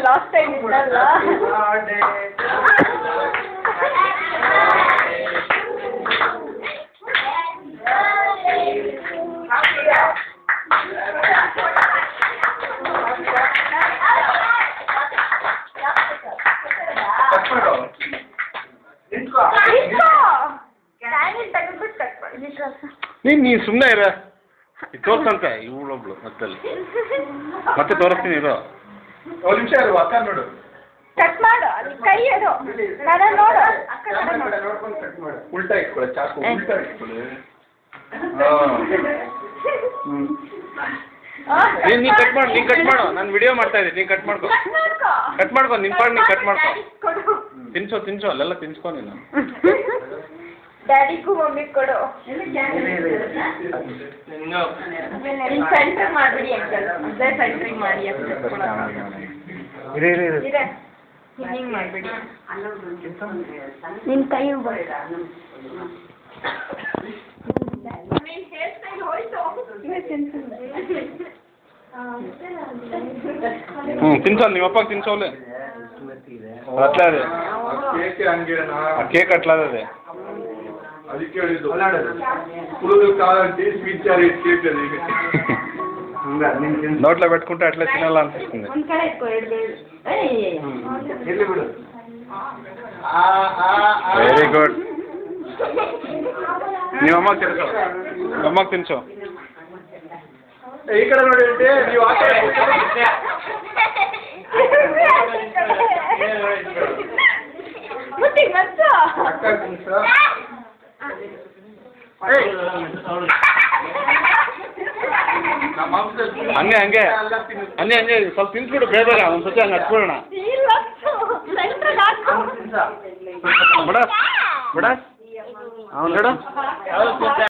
last time ಇದ್ದಲ್ಲ ನೀ ಸುಮ್ಮನೆ ಇರ ತೋರ್ಸಂತೆ ಇವಳೊಬ್ಳು ಮತ್ತೆ ತೋರಿಸ್ತೀನಿ ಇರೋ ಒಂದು ನಿಮಿಷ ಇರು ಅಕ್ಕ ನೋಡು ಕಟ್ ಮಾಡು ಅಲ್ಲಿ ಕೈ ಇಡು ನಾನು ನೋಡು ನೋಡ್ಕೊಂಡು ಕಟ್ ಮಾಡು ಉಲ್ಟಾ ಇಟ್ಕೊಳ್ಳಿ ಚಾಕು ಉಲ್ಟಾ ಇಟ್ಕೊಳ್ಳಿ ನೀ ಕಟ್ ಮಾಡು ನಾನು ವಿಡಿಯೋ ಮಾಡ್ತಾ ಇದ್ದೀನಿ ನೀ ಕಟ್ ಮಾಡ್ಕೊ ನಿನ್ ಪಾಡ್ ನೀ ಕಟ್ ಮಾಡ್ಕೊ ತಿನ್ಸೋ ಅಲ್ಲೆಲ್ಲ ತಿನ್ಸ್ಕೊ ನೀನು ಡ್ಯಾಡಿಗೂ ಮಮ್ಮಿ ಕೊಡು ಸೆಂಟ್ರ್ ಮಾಡ್ಬಿಡಿ ಅಂಕಲ್ ಅದೇ ಸೆಂಟ್ರಿಂಗ್ ಮಾಡಿ ಹಿಂಗೆ ಮಾಡ್ಬಿಡಿ ನಿನ್ನ ಕೈ ತಿನ್ಸೋ ನಿಮ್ಮ ಅಪ್ಪ ತಿನ್ಸೋಲೆ ಅಟ್ಲಾದೆ ಕೇಕ್ ಅಟ್ಲಾದೆ ಅದಕ್ಕೆ ಹೇಳಿದ್ದು ಕುಡಿದು ಕಾಲಂಟಿ ಸ್ವೀಟ್ ಚಾರಿ ಕೇಕ್ ಅದು ಈಗ ನೋಟ್ಲ ಬೆಟ್ಕೊಂಡ್ರೆ ಅಟ್ಲೇ ತಿನ್ನಲ್ಲ ಅನ್ಸುತ್ತೆ ಒಂದು ಕಡೆ ಇಟ್ಕೋ ಎಲ್ಲಿ ಬಿಡು ವೆರಿ ಗುಡ್ ನಿಮ್ಮ ಅಮ್ಮ ತಿನ್ಸೋ ಈ ಕಡೆ ನೋಡಿ ನೀವು ಆ ಕಡೆ ಅಕ್ಕ ತಿನ್ಸೋ ಹಂಗೆ ಸ್ವಲ್ಪ ತಿನ್ಸ್ಬಿಡು ಬೇಗ ಒಂದು ಸತಿ ಹಂಗೆ ಹಚ್ಬಿಡೋಣ ಬಿಡ ಅವನು